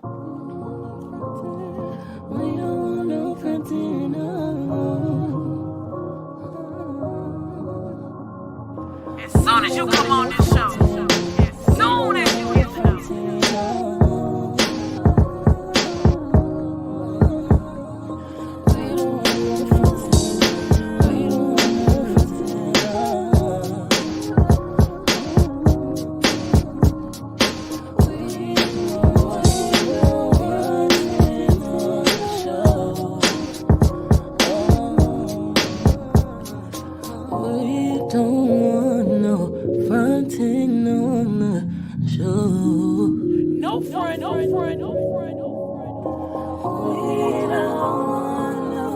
We don't want no fronting, As soon as you come on this show, as soon as you hit the note. We don't want no fronting on the show. No front, no front, no front, no We don't want no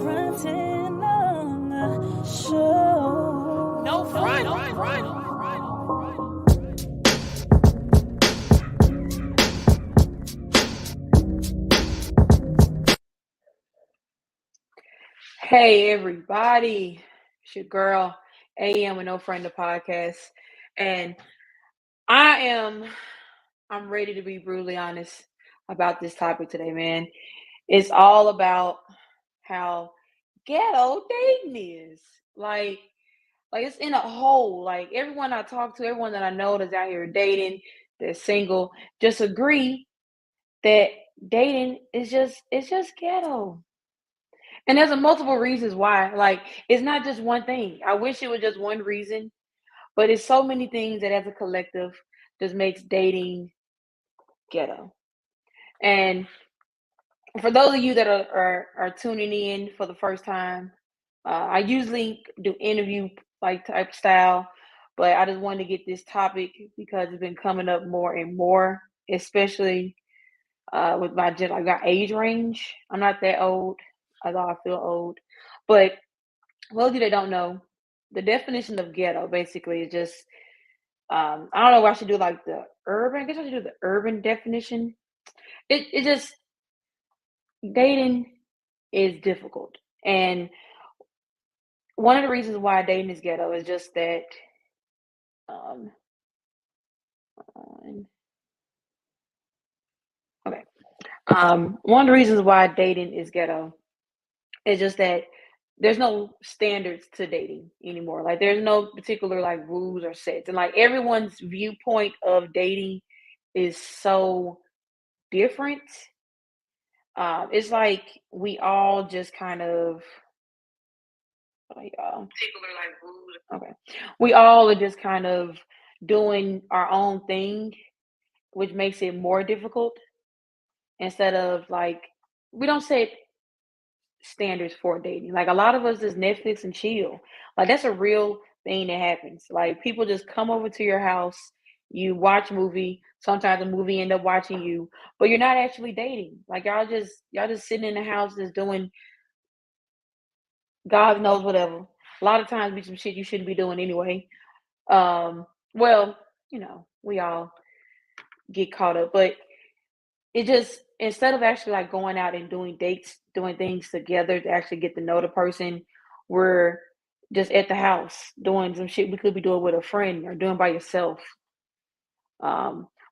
fronting on the show. no front, no front. Hey everybody, it's your girl AM with No Friend the podcast, and I'm ready to be brutally honest about this topic today, man. It's all about how ghetto dating is. Like it's in a hole. Like everyone I talk to, everyone that I know that's out here dating, that's single, just agree that dating is just ghetto. And there's a multiple reasons why. Like, it's not just one thing. I wish it was just one reason, but it's so many things that as a collective just makes dating ghetto. And for those of you that are tuning in for the first time, I usually do interview like type style, but I just wanted to get this topic because it's been coming up more and more, especially with my age range. I'm not that old, although I feel old, but for those of you that don't know, the definition of ghetto basically is just I don't know if I should do like the urban. I guess I should do the urban definition. It just dating is difficult, and one of the reasons why dating is ghetto is just that. Um, okay. One of the reasons why dating is ghetto is just that there's no standards to dating anymore. Like there's no particular like rules or sets, and like everyone's viewpoint of dating is so different. It's like we all just kind of like particular like rules. Okay, we all are just kind of doing our own thing, which makes it more difficult. Instead of like we don't set standards for dating. Like a lot of us just Netflix and chill. Like that's a real thing that happens. Like people just come over to your house, you watch a movie. Sometimes the movie end up watching you, but you're not actually dating. Like y'all just sitting in the house just doing God knows whatever. A lot of times be some shit you shouldn't be doing anyway. Well, we all get caught up, but it just instead of actually like going out and doing dates, doing things together to actually get to know the person, we're just at the house doing some shit we could be doing with a friend or doing by yourself.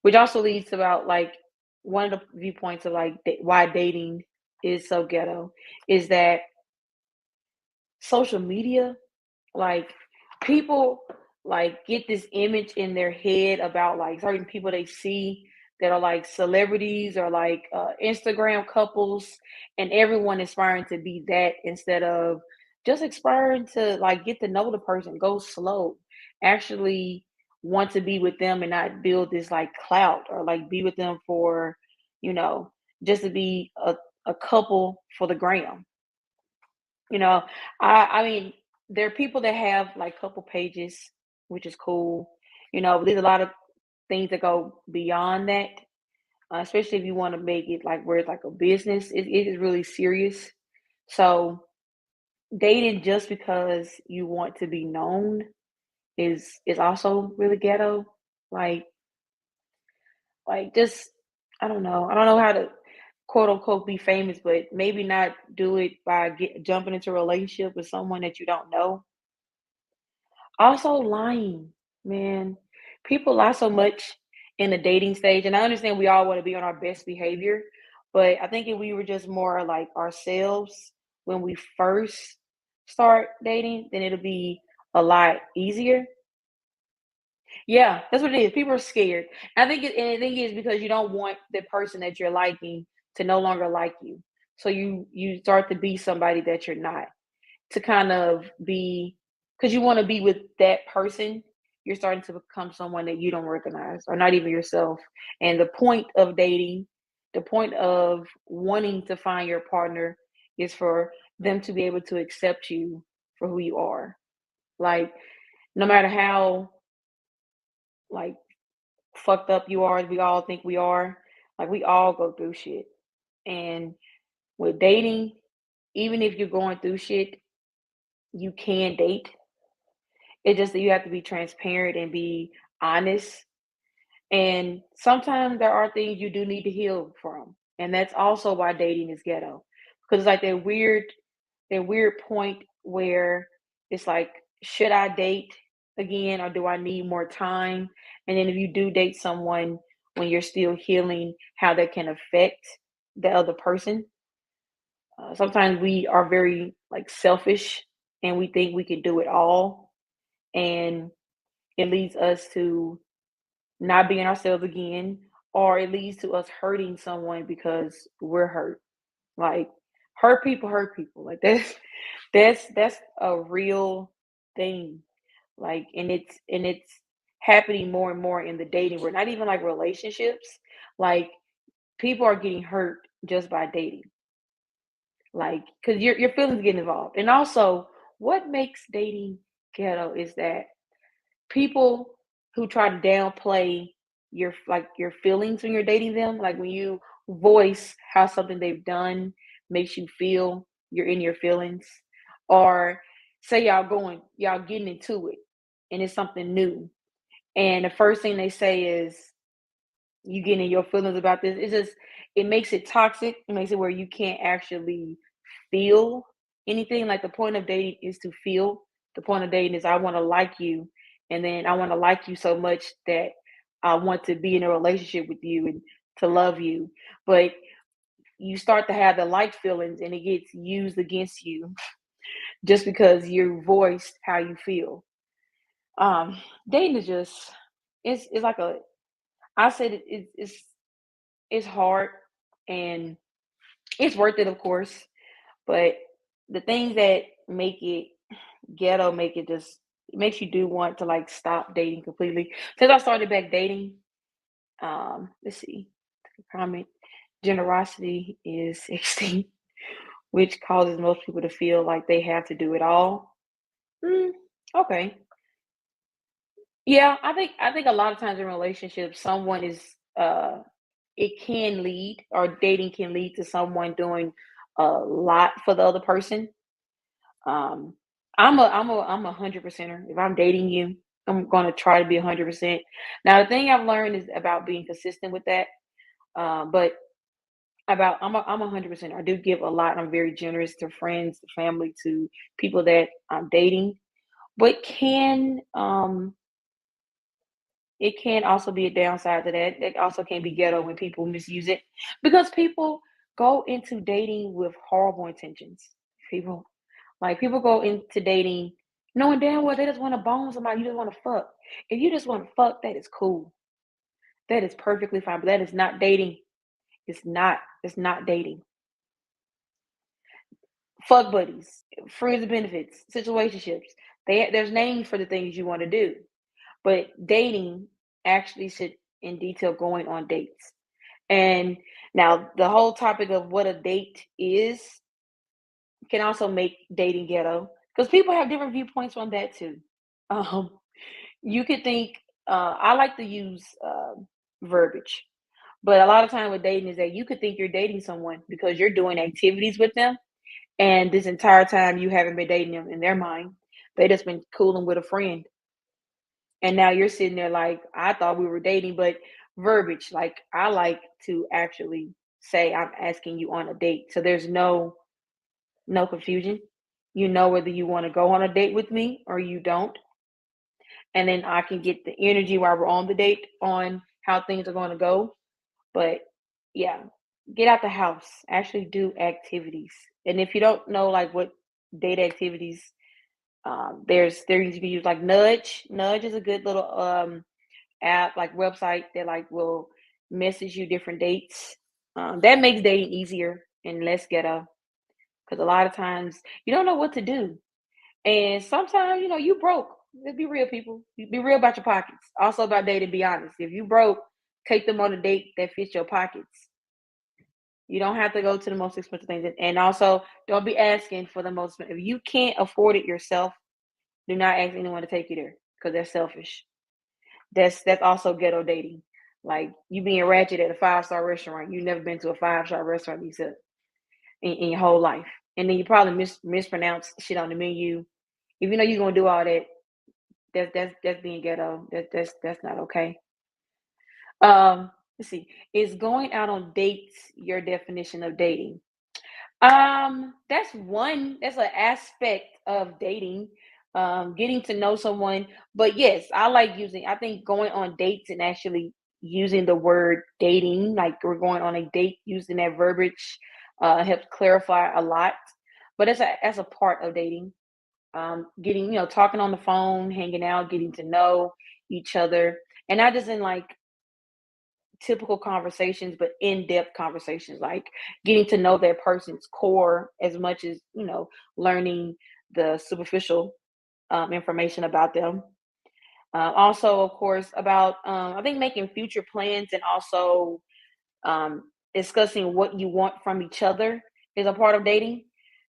Which also leads to about like one of the viewpoints of like why dating is so ghetto is that social media, like people like get this image in their head about like certain people they see that are like celebrities or like Instagram couples, and everyone aspiring to be that instead of just aspiring to like get to know the person, go slow, actually want to be with them and not build this like clout or like be with them for, you know, just to be a couple for the gram. You know, I mean, there are people that have like couple pages, which is cool. But there's a lot of things that go beyond that, especially if you want to make it like where it's like a business. It is really serious. So dating just because you want to be known is also really ghetto. Like just I don't know. I don't know how to quote unquote be famous, but maybe not do it by jumping into a relationship with someone that you don't know. Also lying, man. People lie so much. in the dating stage. And I understand we all want to be on our best behavior, but I think if we were just more like ourselves when we first start dating, then it'll be a lot easier. Yeah, that's what it is. People are scared. And the thing is because you don't want the person that you're liking to no longer like you. So you start to be somebody that you're not. To kind of be because you want to be with that person, you're starting to become someone that you don't recognize or not even yourself. And the point of dating, the point of wanting to find your partner is for them to be able to accept you for who you are. Like no matter how like fucked up you are, as we all think we are, like we all go through shit. And with dating, even if you're going through shit, you can date. It's just that you have to be transparent and be honest. And sometimes there are things you do need to heal from. And that's also why dating is ghetto. Because it's like that weird point where it's like, should I date again or do I need more time? And then if you do date someone when you're still healing, how that can affect the other person. Sometimes we are very like selfish and we think we can do it all. And it leads us to not being ourselves again, or it leads to us hurting someone because we're hurt. Like hurt people. Like that's a real thing. Like and it's happening more and more in the dating world. Not even like relationships. Like people are getting hurt just by dating. Like because your feelings get involved. And also what makes dating ghetto is that people who try to downplay your feelings when you're dating them, like when you voice how something they've done makes you feel you're in your feelings, or say y'all getting into it and it's something new, and the first thing they say is you getting in your feelings about this. It makes it toxic. It makes it where you can't actually feel anything. Like the point of dating is to feel. The point of dating is I want to like you, and then I want to like you so much that I want to be in a relationship with you and to love you. But you start to have the like feelings, and it gets used against you just because you voiced how you feel. Um, Dating is just it's like a I said it's hard and it's worth it, of course. But the things that make it ghetto make it just it makes you do want to like stop dating completely. Since I started back dating, let's see, comment generosity is extinct, which causes most people to feel like they have to do it all. Mm, okay, yeah, I think a lot of times in relationships, someone is uh it can lead or dating can lead to someone doing a lot for the other person. Um, I'm a 100%er. If I'm dating you, I'm gonna try to be 100%. Now, the thing I've learned is about being consistent with that. But about I'm a 100%. I do give a lot. I'm very generous to friends, to family, to people that I'm dating. But it can also be a downside to that. It also can be ghetto when people misuse it because people go into dating with horrible intentions. People people go into dating knowing damn well they just want to bone somebody, you just want to fuck. If you just want to fuck, that is cool. That is perfectly fine. But that is not dating. It's not dating. Fuck buddies, friends with benefits, situationships. There's names for the things you want to do. But dating actually sit in detail going on dates. And now the whole topic of what a date is can also make dating ghetto because people have different viewpoints on that too. Um, you could think I like to use verbiage, but a lot of time with dating is that you could think you're dating someone because you're doing activities with them, and this entire time you haven't been dating them in their mind. They just been cooling with a friend, and now you're sitting there like I thought we were dating, but verbiage like I like to actually say I'm asking you on a date, so there's no confusion. You know whether you want to go on a date with me or you don't. And then I can get the energy while we're on the date on how things are going to go. But yeah, get out the house. Actually do activities. And if you don't know like what date activities, there's you can use like Nudge. Nudge is a good little app, like website that like will message you different dates. That makes dating easier and less ghetto because a lot of times you don't know what to do. And sometimes, you broke. Let's be real, people. You be real about your pockets. Also about dating, be honest. If you broke, take them on a date that fits your pockets. You don't have to go to the most expensive things. And also, don't be asking for the most. If you can't afford it yourself, do not ask anyone to take you there because they're selfish. That's also ghetto dating. Like you being ratchet at a 5-star restaurant. You've never been to a 5-star restaurant yourself in your whole life. And then you probably mispronounce shit on the menu. If you know you're gonna do all that, that's being ghetto. That's not okay. Let's see. Is going out on dates your definition of dating? That's an aspect of dating, getting to know someone. But yes, I think going on dates and actually using the word dating, like we're going on a date, using that verbiage, helps clarify a lot. But as a part of dating, getting, talking on the phone, hanging out, getting to know each other, and not just in like typical conversations, but in-depth conversations, like getting to know that person's core as much as learning the superficial information about them. Also, of course, about I think making future plans and also discussing what you want from each other is a part of dating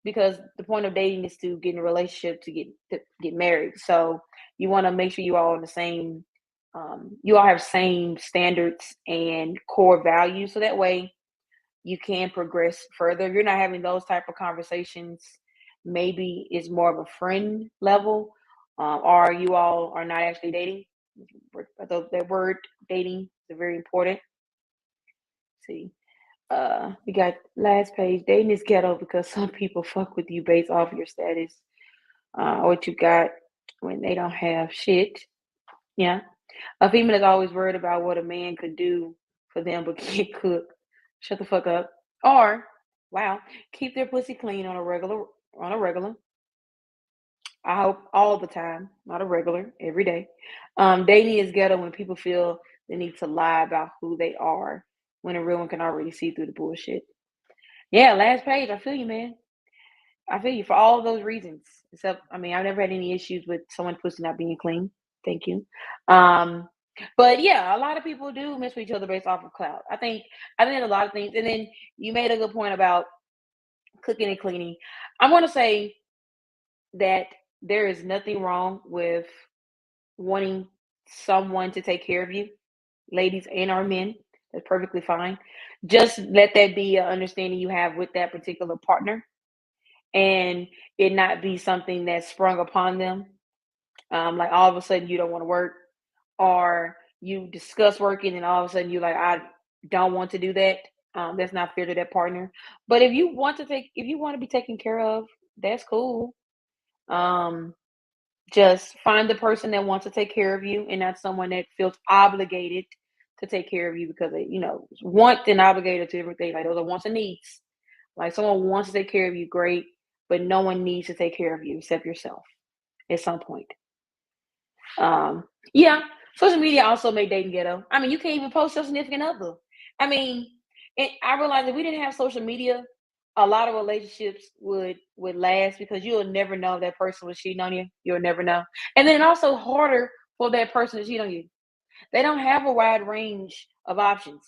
because the point of dating is to get in a relationship to get married. So you want to make sure you all on the same you all have same standards and core values so that way you can progress further. If you're not having those type of conversations, maybe it's more of a friend level, or you all are not actually dating. That word dating is very important. See, we got last page. Dating is ghetto because some people fuck with you based off your status, what you got when they don't have shit. Yeah, a female is always worried about what a man could do for them, but can't cook. Shut the fuck up. Or, wow, keep their pussy clean on a regular. On a regular. I hope all the time, not a regular, every day. Dating is ghetto when people feel the need to lie about who they are when a real one can already see through the bullshit. Yeah, last page. I feel you, man. I feel you for all of those reasons. Except, I mean, I've never had any issues with someone pussy not being clean. Thank you. Um, but yeah, a lot of people do mess with each other based off of clout. I think there's a lot of things. And then you made a good point about cooking and cleaning. I want to say that there is nothing wrong with wanting someone to take care of you, ladies and our men. That's perfectly fine. Just let that be an understanding you have with that particular partner and it not be something that's sprung upon them. Like all of a sudden you don't want to work, or you discuss working and all of a sudden you're like, I don't want to do that. That's not fair to that partner. But if you want to be taken care of, that's cool. Um, just find the person that wants to take care of you and not someone that feels obligated to take care of you because they, want and obligated to everything. Like those are wants and needs. Like someone wants to take care of you, great, but no one needs to take care of you except yourself at some point. Um, yeah, social media also made dating ghetto. I mean, you can't even post your significant other. I mean, I realized if we didn't have social media, a lot of relationships would last because you'll never know if that person was cheating on you. You'll never know. And then also harder for that person to cheat on you. They don't have a wide range of options.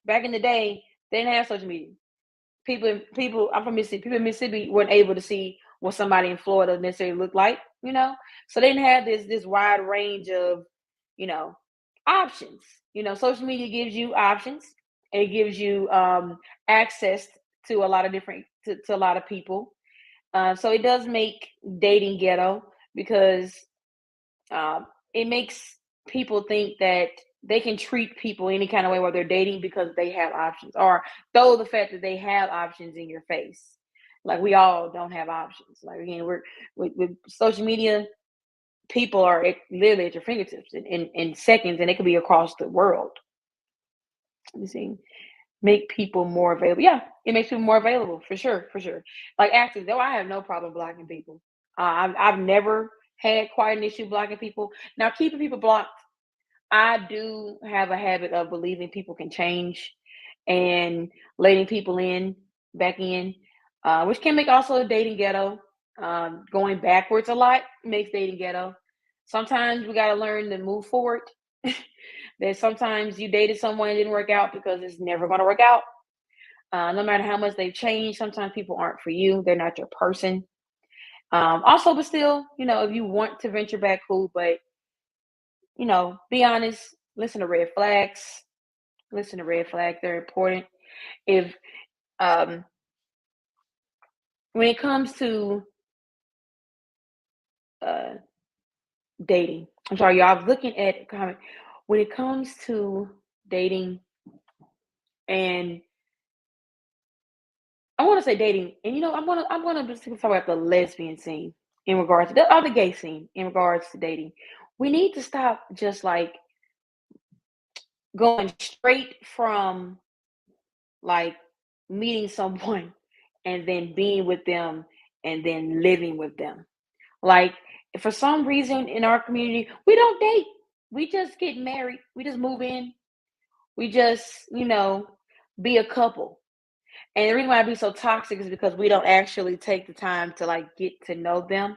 Back in the day, they didn't have social media. People I'm from Mississippi. People in Mississippi weren't able to see what somebody in Florida necessarily looked like. So they didn't have this wide range of, you know, options. Social media gives you options and it gives you access to a lot of different to a lot of people. So it does make dating ghetto because um, it makes people think that they can treat people any kind of way while they're dating because they have options, or throw the fact that they have options in your face. Like we all don't have options. Like again, we're with social media, people are literally at your fingertips in seconds, and it could be across the world. Let me see. Make people more available. Yeah, it makes people more available for sure, for sure. Like actually, though, I have no problem blocking people. I've never had quite an issue blocking people. Now, keeping people blocked, I do have a habit of believing people can change and letting people in back in, which can make also a dating ghetto. Going backwards a lot makes dating ghetto. Sometimes we got to learn to move forward. That sometimes you dated someone and didn't work out because it's never going to work out. No matter how much they've changed, sometimes people aren't for you. They're not your person. Also, but still, if you want to venture back, cool. But be honest. Listen to red flags. Listen to red flags. They're important. If um, when it comes to uh, dating, I'm sorry, y'all. I was looking at a comment. When it comes to dating, and I want to say dating, and I'm gonna just talk about the lesbian scene in regards to the other gay scene in regards to dating. We need to stop just like going straight from like meeting someone and then being with them and then living with them. Like for some reason in our community, we don't date. We just get married. We just move in. We just, be a couple. And the reason why I be so toxic is because we don't actually take the time to like get to know them,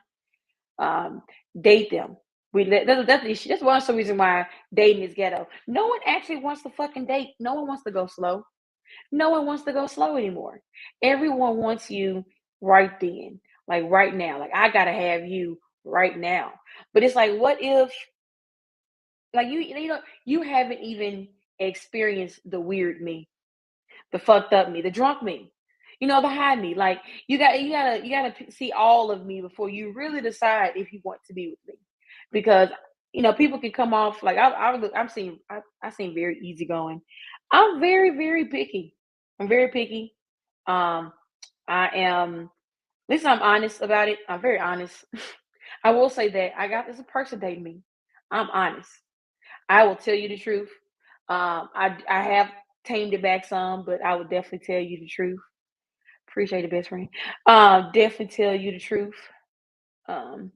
um, date them. That's the issue. That's one of the reason why dating is ghetto. No one actually wants to fucking date. No one wants to go slow. No one wants to go slow anymore. Everyone wants you right then, like right now. Like I gotta have you right now. But it's like, what if, like you haven't even experienced the weird me, the fucked up me, the drunk me, the high me. Like you gotta see all of me before you really decide if you want to be with me, because people can come off like I seem very easygoing. I'm very very picky. I'm very picky. Um, I am. At least I'm honest about it. I'm very honest. I will say that I got this person dating me. I'm honest. I will tell you the truth. I have tamed it back some, but I would definitely tell you the truth. Appreciate it, best friend. Definitely tell you the truth. Um,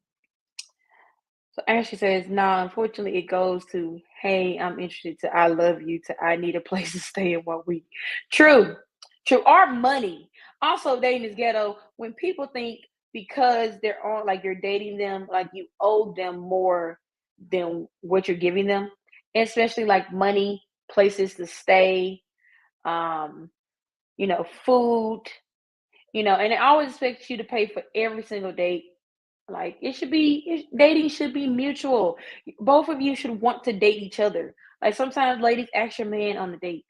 so Ashley says, "Nah, unfortunately, it goes to, hey, I'm interested, to I love you, to I need a place to stay in 1 week." True, true. Our money. Also, dating is ghetto. When people think because they're on, like you're dating them, like you owe them more than what you're giving them, especially like money, places to stay, um, food, and it always expects you to pay for every single date. Like dating should be mutual. Both of you should want to date each other. Like sometimes ladies ask your man on a date.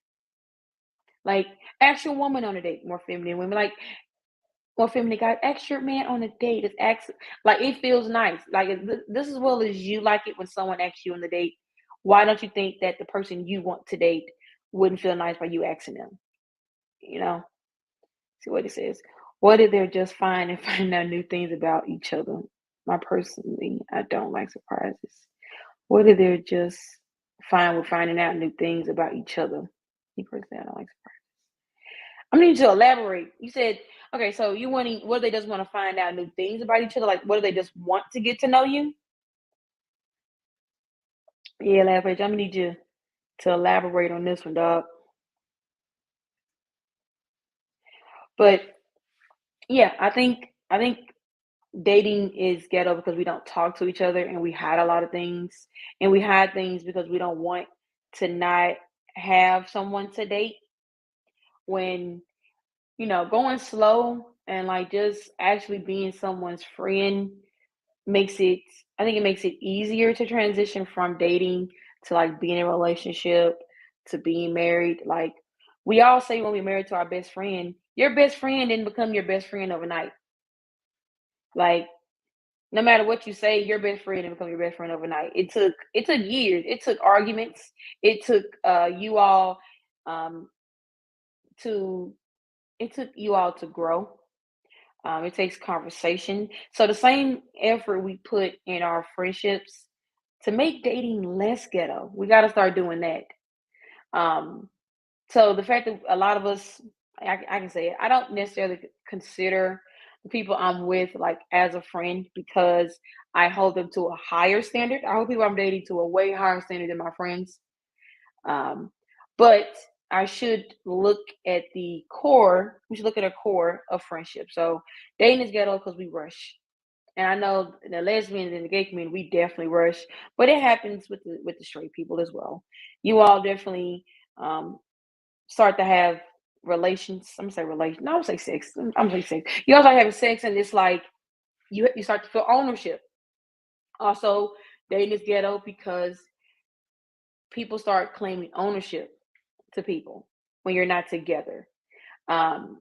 Like ask your woman on a date. More feminine women, like more feminine guys, ask your man on a date. It's ask, like it feels nice. Like this as well as you like it when someone asks you on the date. Why don't you think that the person you want to date wouldn't feel nice by you asking them? You know. See what it says. What if they're just fine and finding out new things about each other? My personally, I don't like surprises. What if they're just fine with finding out new things about each other? Me personally, I don't like surprises. I need you to elaborate. You said, okay, so you wanting, what if they just want to find out new things about each other? Like, what if they just want to get to know you? Yeah, elaborate. I'm gonna need you to elaborate on this one, dog. But yeah, I think dating is ghetto because we don't talk to each other and we hide a lot of things. And we hide things because we don't want to not have someone to date. When, going slow and like just actually being someone's friend makes it, I think it makes it easier to transition from dating to like being in a relationship to being married. Like we all say when we're married to our best friend, your best friend didn't become your best friend overnight. Like no matter what you say, your best friend didn't become your best friend overnight. It took years. It took arguments. It took you all um to it took you all to grow. It takes conversation. So the same effort we put in our friendships to make dating less ghetto, we got to start doing that. Um, So the fact that a lot of us, I can say it, I don't necessarily consider the people I'm with like as a friend because I hold them to a higher standard. I hold people I'm dating to a way higher standard than my friends. Um, but I should look at the core. We should look at a core of friendship. So dating is ghetto because we rush. And I know the lesbians and the gay community, we definitely rush, but it happens with the straight people as well. You all definitely um, start to have relations. I'm gonna say relation. No, I'm gonna say sex. I'm gonna say sex. You also having sex, and it's like you start to feel ownership. Also, dating is ghetto because people start claiming ownership to people when you're not together. Um,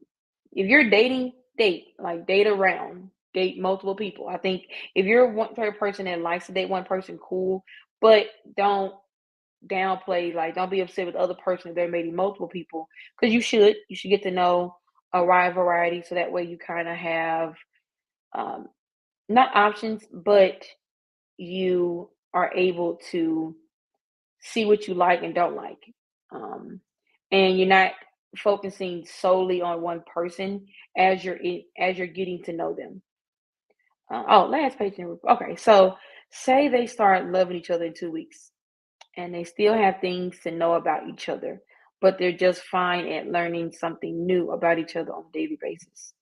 if you're dating, date around, date multiple people. I think if you're one type of person that likes to date one person, cool, but don't downplay, like don't be upset with the other person if they're maybe multiple people, because you should get to know a wide variety, so that way you kind of have um, not options, but you are able to see what you like and don't like. Um, and you're not focusing solely on one person as you're getting to know them. Last page. Okay, so say they start loving each other in 2 weeks, and they still have things to know about each other, but they're just fine at learning something new about each other on a daily basis.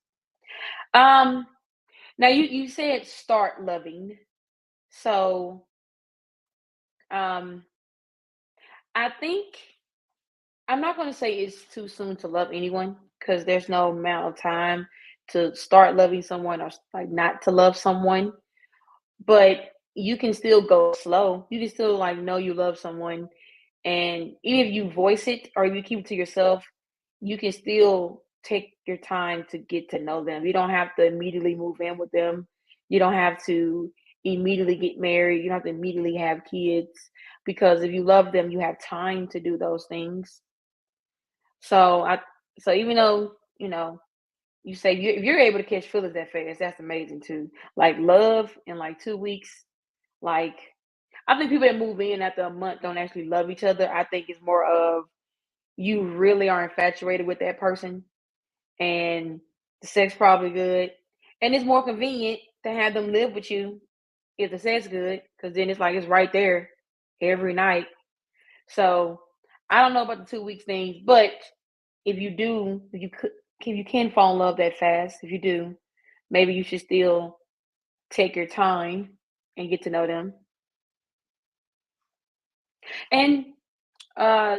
Um, Now you said start loving, so um, I think I'm not going to say it's too soon to love anyone because there's no amount of time to start loving someone or like not to love someone. But you can still go slow. You can still like know you love someone, and even if you voice it or you keep it to yourself, you can still take your time to get to know them. You don't have to immediately move in with them. You don't have to immediately get married. You don't have to immediately have kids because if you love them, you have time to do those things. So even though you say if you're able to catch feelings that fast, that's amazing too. Like love in like 2 weeks, like I think people that move in after a month don't actually love each other. I think it's more of you really are infatuated with that person, and the sex probably good, and it's more convenient to have them live with you if the sex good, because then it's like it's right there every night. So I don't know about the 2 weeks things, but if you do, if you can fall in love that fast, if you do, maybe you should still take your time and get to know them. And uh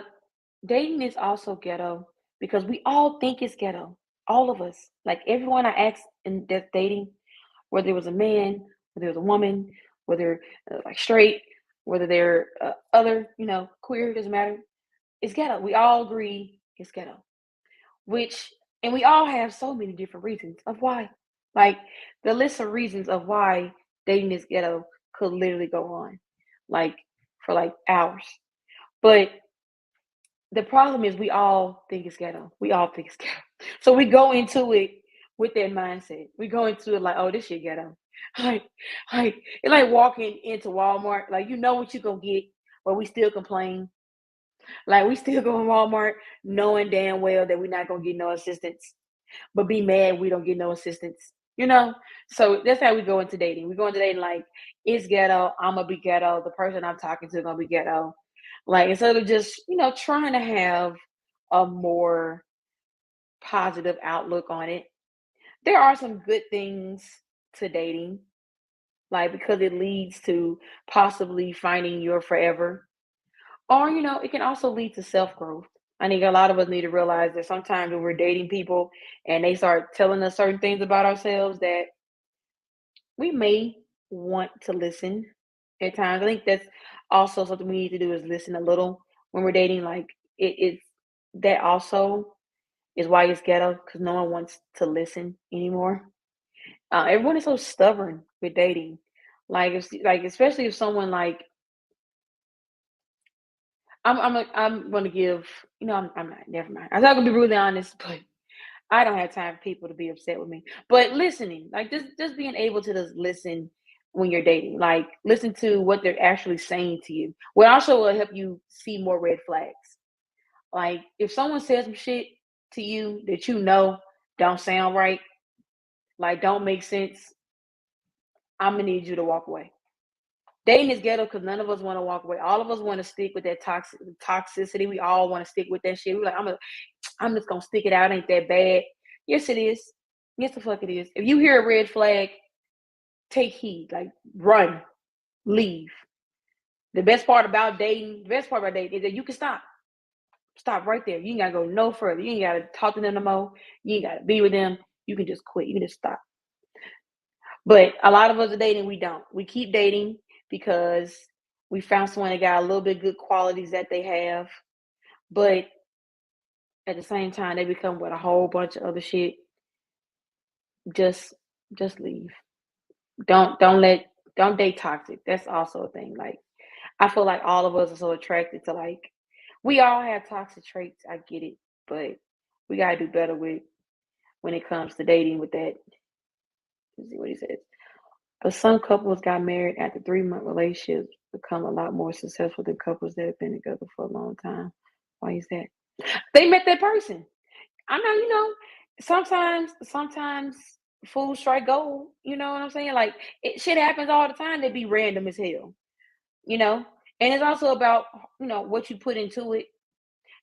dating is also ghetto because we all think it's ghetto. All of us. Like everyone I asked in that's dating, whether it was a man, whether it was a woman, whether like straight, whether they're other, queer, doesn't matter. It's ghetto. We all agree it's ghetto. Which, and we all have so many different reasons of why. Like the list of reasons of why dating is ghetto could literally go on, like for like hours. But the problem is we all think it's ghetto. We all think it's ghetto. So we go into it with that mindset. We go into it like, oh, this shit ghetto. Like, it's like walking into Walmart. Like you know what you're gonna get, but we still complain. Like we still go in Walmart knowing damn well that we're not gonna get no assistance, but be mad we don't get no assistance. So that's how we go into dating. We go into dating like it's ghetto. I'm gonna be ghetto. The person I'm talking to gonna be ghetto. Like instead of just trying to have a more positive outlook on it. There are some good things to dating, like because it leads to possibly finding your forever. Or, it can also lead to self growth. I think a lot of us need to realize that sometimes when we're dating people and they start telling us certain things about ourselves that we may want to listen at times. I think that's also something we need to do is listen a little when we're dating. Like it's that also is why it's ghetto because no one wants to listen anymore. Everyone is so stubborn with dating. Like like especially if someone like I'm gonna give I'm not, never mind. I'm not gonna be really honest, but I don't have time for people to be upset with me. But listening, like just being able to just listen when you're dating, like listen to what they're actually saying to you. Will also will help you see more red flags. Like if someone says some shit to you that you know don't sound right, like don't make sense, I'm gonna need you to walk away. Dating is ghetto because none of us want to walk away. All of us want to stick with that toxicity. We all want to stick with that shit. We're like, I'm just gonna stick it out. Ain't that bad? Yes, it is. Yes, the fuck it is. If you hear a red flag, take heed. Like run, leave. The best part about dating is that you can stop. Stop right there. You ain't gotta go no further. You ain't gotta talk to them no more. You ain't gotta be with them. You can just quit. You can just stop. But a lot of us are dating, we don't. We keep dating because we found someone that got a little bit good qualities that they have, but at the same time they become with a whole bunch of other shit. Just just leave. Don't date toxic. That's also a thing. Like I feel like all of us are so attracted to like we all have toxic traits. I get it, but we gotta do better with when it comes to dating with that. Let's see what he says. But some couples got married after 3 month relationships become a lot more successful than couples that have been together for a long time. Why is that? They met that person. I know, sometimes fools strike gold. You know what I'm saying? Like shit happens all the time. They be random as hell. You know, and it's also about what you put into it.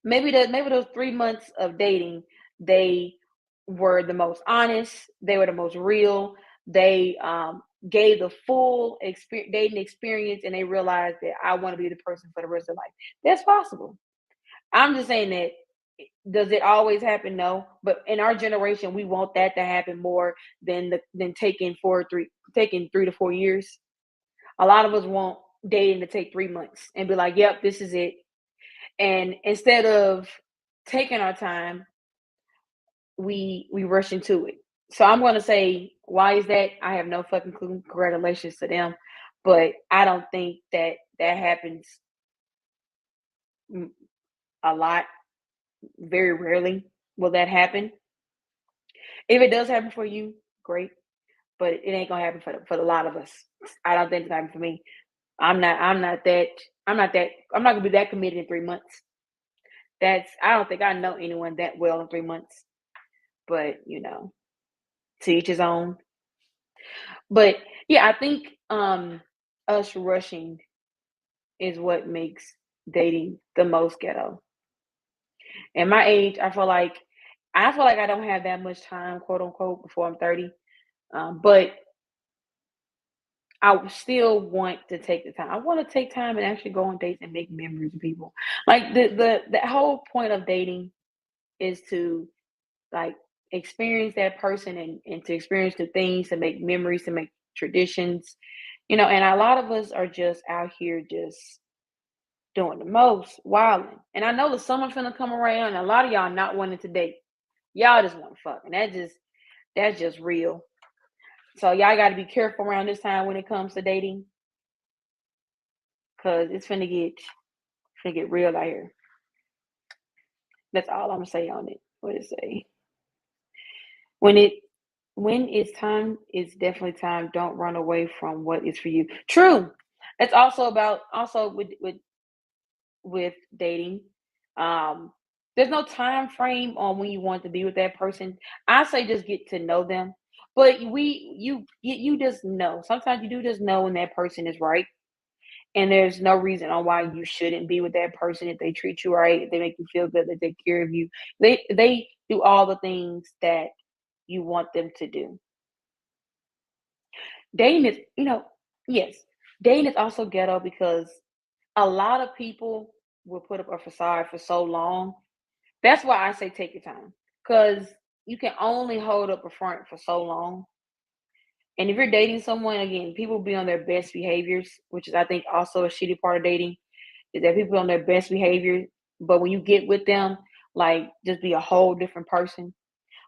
Maybe those 3 months of dating, they were the most honest. They were the most real. They gave the full dating experience, and they realized that I want to be the person for the rest of life. That's possible. I'm just saying that. Does it always happen? No, but in our generation, we want that to happen more than taking 3 to 4 years. A lot of us want dating to take 3 months and be like, "Yep, this is it." And instead of taking our time, we rush into it. So I'm going to say, why is that? I have no fucking clue. Congratulations to them, but I don't think that happens a lot. Very rarely will that happen. If it does happen for you, great, but it ain't gonna happen for a lot of us. I don't think it's happening for me. I'm not. I'm not that. I'm not that. I'm not gonna be that committed in 3 months. I don't think I know anyone that well in 3 months. But to each his own. But yeah, I think us rushing is what makes dating the most ghetto. At my age, I feel like I don't have that much time, quote unquote, before I'm 30. But I still want to take the time. I want to take time and actually go on dates and make memories with people. Like the whole point of dating is to like experience that person and to experience the things, to make memories, to make traditions. And a lot of us are just out here just doing the most, wilding. And I know the summer's gonna come around, and a lot of y'all not wanting to date. Y'all just want to fuck, and that's just real. So y'all got to be careful around this time when it comes to dating, cause it's finna get real out here. That's all I'm gonna say on it. What it say? When it when it's time, it's definitely time. Don't run away from what is for you. True. It's also about also with dating. Um, there's no time frame on when you want to be with that person. I say just get to know them. But you just know. Sometimes you do just know when that person is right. And there's no reason on why you shouldn't be with that person if they treat you right, if they make you feel good, they take care of you. They do all the things that you want them to do. Dating is, yes, dating is also ghetto because a lot of people will put up a facade for so long. That's why I say take your time because you can only hold up a front for so long. And if you're dating someone, again, people be on their best behaviors, which is, I think, also a shitty part of dating, is that people on their best behavior. But when you get with them, like, just be a whole different person.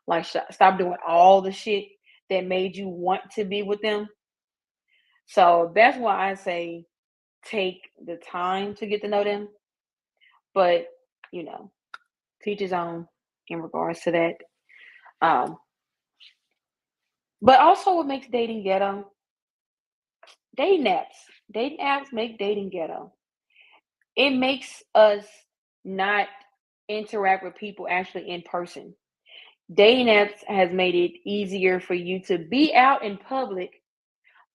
Like, stop doing all the shit that made you want to be with them. So that's why I say take the time to get to know them. But, you know, teach his own in regards to that. Um, but also, what makes dating ghetto? Dating apps. Dating apps make dating ghetto. It makes us not. interact with people actually in person. Dating apps has made it easier for you to be out in public,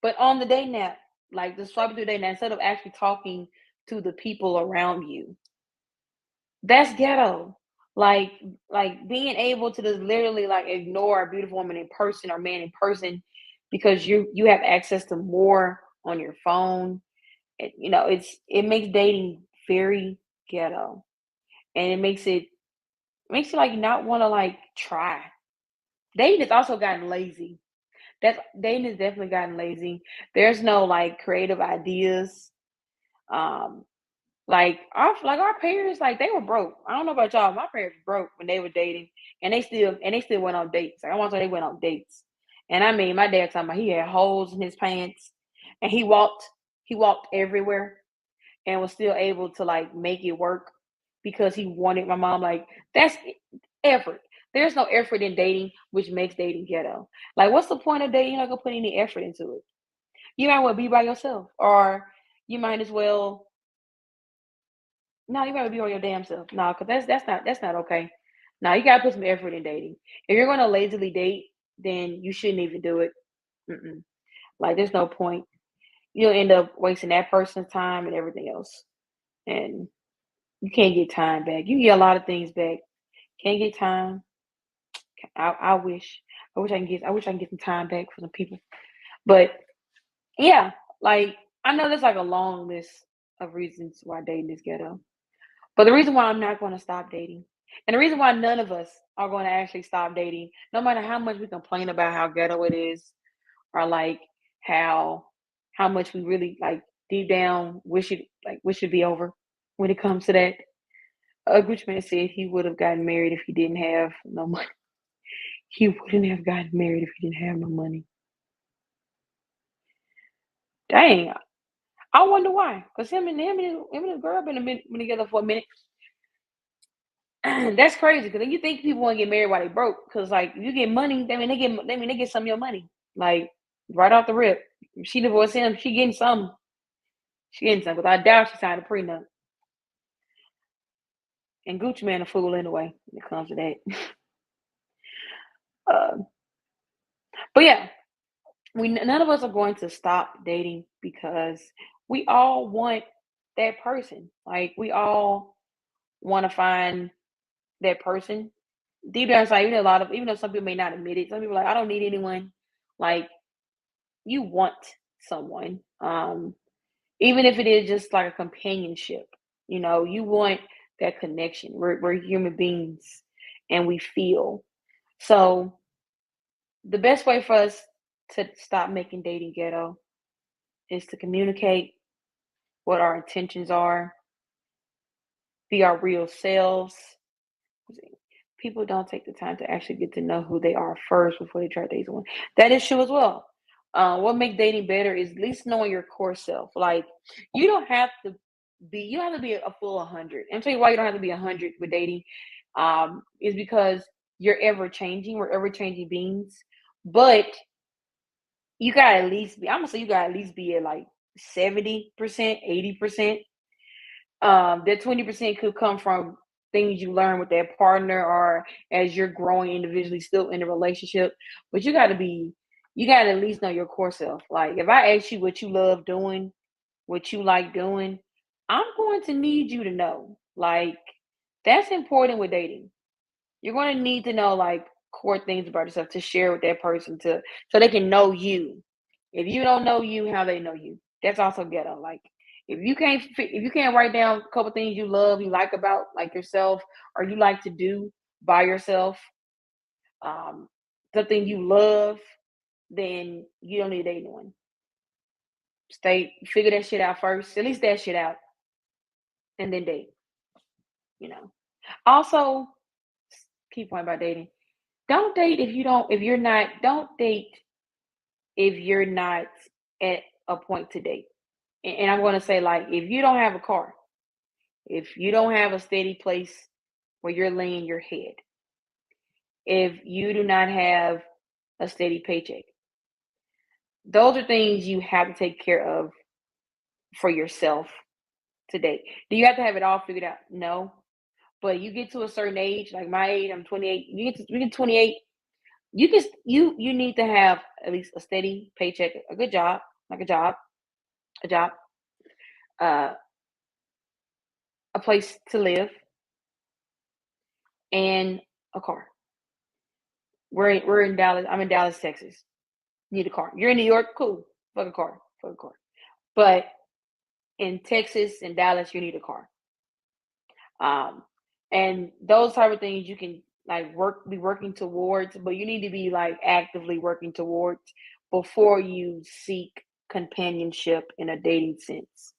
but on the dating app, like the swiping through dating app, instead of actually talking to the people around you. That's ghetto. Like like being able to just literally like ignore a beautiful woman in person or man in person because you have access to more on your phone. It makes dating very ghetto. And it makes you like not want to like try. Dating has also gotten lazy. That's Dating has definitely gotten lazy. There's no like creative ideas. Um our parents, like they were broke. I don't know about y'all. My parents were broke when they were dating, and they still went on dates. Like I want to say they went on dates. And I mean, my dad talking about he had holes in his pants, and he walked everywhere and was still able to like make it work because he wanted my mom. Like that's effort. There's no effort in dating, which makes dating ghetto. Like, what's the point of dating? You're not gonna put any effort into it. You might well be by yourself, or you might as well no, you gotta be on your damn self. No, because that's not okay. No, you gotta put some effort in dating. If you're gonna lazily date, then you shouldn't even do it. Mm-mm. Like, there's no point. You'll end up wasting that person's time and everything else, and you can't get time back. You can get a lot of things back. Can't get time. I wish. I wish I can get some time back for some people. But yeah, like I know there's like a long list of reasons why dating is ghetto. But the reason why I'm not going to stop dating, and the reason why none of us are going to actually stop dating, no matter how much we complain about how ghetto it is, or like how how much we really like deep down wish it be over when it comes to that. A rich man said he would have gotten married if he didn't have no money. He wouldn't have gotten married if he didn't have no money. Dang, I wonder why. Cause him and his girl been together for a minute. That's crazy because then you think people want to get married while they broke. Because like you get money, they mean they get some of your money. Like right off the rip. If she divorced him, she getting some. She getting some. Because I doubt she signed a prenup. And Gucci Man a fool anyway when it comes to that. Uh, but yeah, none of us are going to stop dating because we all want that person. Like we all want to find that person. Deep down inside, even though some people may not admit it, some people are like, I don't need anyone. Like you want someone, even if it is just like a companionship. You want that connection. We're human beings, and we feel. So the best way for us to stop making dating ghetto is to communicate what our intentions are, be our real selves. People don't take the time to actually get to know who they are first before they try to date someone. That is true as well. What makes dating better is at least knowing your core self. Like you don't have to you don't have to be a full 100. And I'll tell you why you don't have to be 100 with dating. Is because you're ever changing. We're ever changing beings. But you gotta at least be. I'm gonna say you gotta at least be at like 70%, 80%. That 20% could come from things you learn with that partner or as you're growing individually still in a relationship. But you gotta at least know your core self. Like if I ask you what you love doing, what you like doing, I'm going to need you to know. Like that's important with dating. You're going to need to know like core things about yourself to share with that person to so they can know you. If you don't know you, how they know you? That's also ghetto. Like if you can't write down a couple things you love, you like about like yourself, or you like to do by yourself, um, something you love, then you don't need to date anyone. Figure that shit out first. At least that shit out, and then date. You know. Also, key point about dating: don't date if you don't. If you're not, don't date if you're not at a point to date. And I'm going to say like if you don't have a car, if you don't have a steady place where you're laying your head, if you do not have a steady paycheck, those are things you have to take care of for yourself today. Do you have to have it all figured out? No. But you get to a certain age, like my age, I'm 28. You get to 28, you need to have at least a steady paycheck, a good job, like a job, uh, a place to live, and a car. We're in Dallas. I'm in Dallas, Texas. Need a car. You're in New York, cool. Fuck a car. Fuck a car. But in Texas and Dallas, you need a car. Um, and those type of things you can like be working towards, but you need to be like actively working towards before you seek companionship in a dating sense.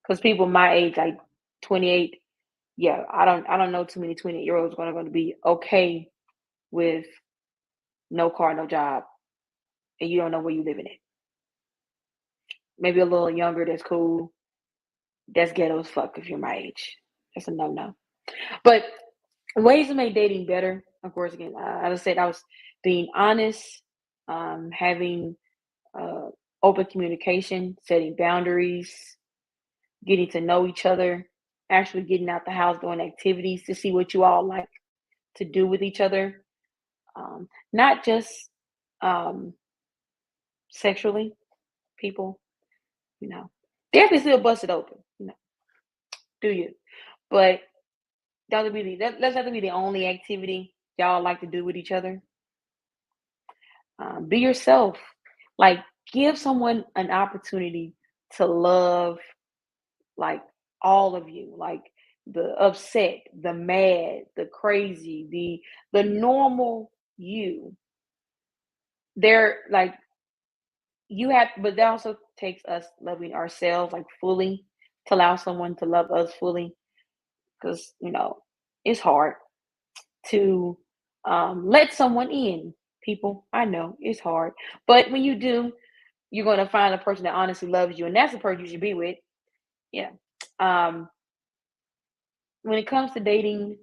Because people my age, like 28, yeah, I don't know too many 28-year-olds going to be okay with no car, no job, and you don't know where you living at. Maybe a little younger, that's cool. That's ghetto as fuck if you're my age. That's a no. But ways to make dating better, of course, again, as I said, I was being honest, having uh, open communication, setting boundaries, getting to know each other, actually getting out the house, doing activities to see what you all like to do with each other, not just um, sexually, people, you know, definitely still bust it open, do you? But that's not to be the only activity y'all like to do with each other. Be yourself. Like, give someone an opportunity to love, like, all of you. Like, the upset, the mad, the crazy, the normal you. They're like you have, but that also takes us loving ourselves like fully to allow someone to love us fully. Because it's hard to let someone in. People, I know it's hard, but when you do, you're going to find a person that honestly loves you, and that's the person you should be with. Yeah. Um, when it comes to dating,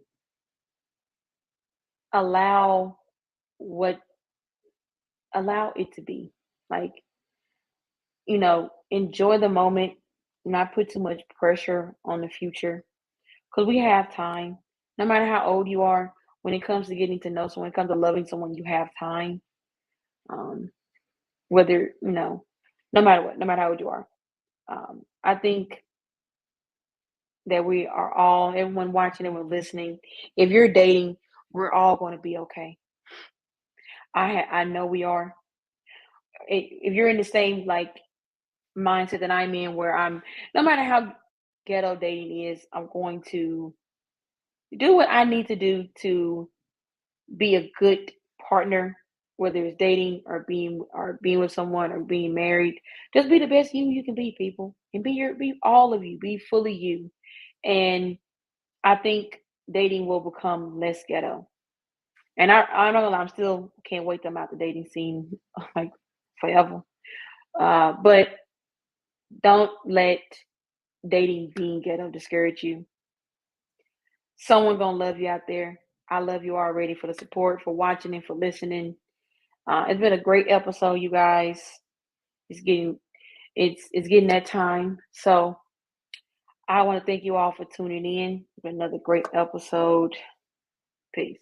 allow what allow it to be. Like, enjoy the moment, not put too much pressure on the future because we have time. No matter how old you are, when it comes to getting to know someone, when it comes to loving someone, you have time. Um, whether, no matter what, no matter how old you are. I think that we are all, everyone watching, everyone listening, if you're dating, we're all going to be okay. I know we are. If you're in the same like mindset that I'm in, where no matter how ghetto dating is, I'm going to do what I need to do to be a good partner, whether it's dating or being with someone or being married. Just be the best you can be, people, and be all of you, be fully you. And I think dating will become less ghetto. And I know I'm still can't wait them out the dating scene like forever. But don't let dating being ghetto discourage you. Someone gonna love you out there. I love you already for the support, for watching and for listening. It's been a great episode, you guys. It's getting it's getting that time. So I want to thank you all for tuning in for another great episode. Peace.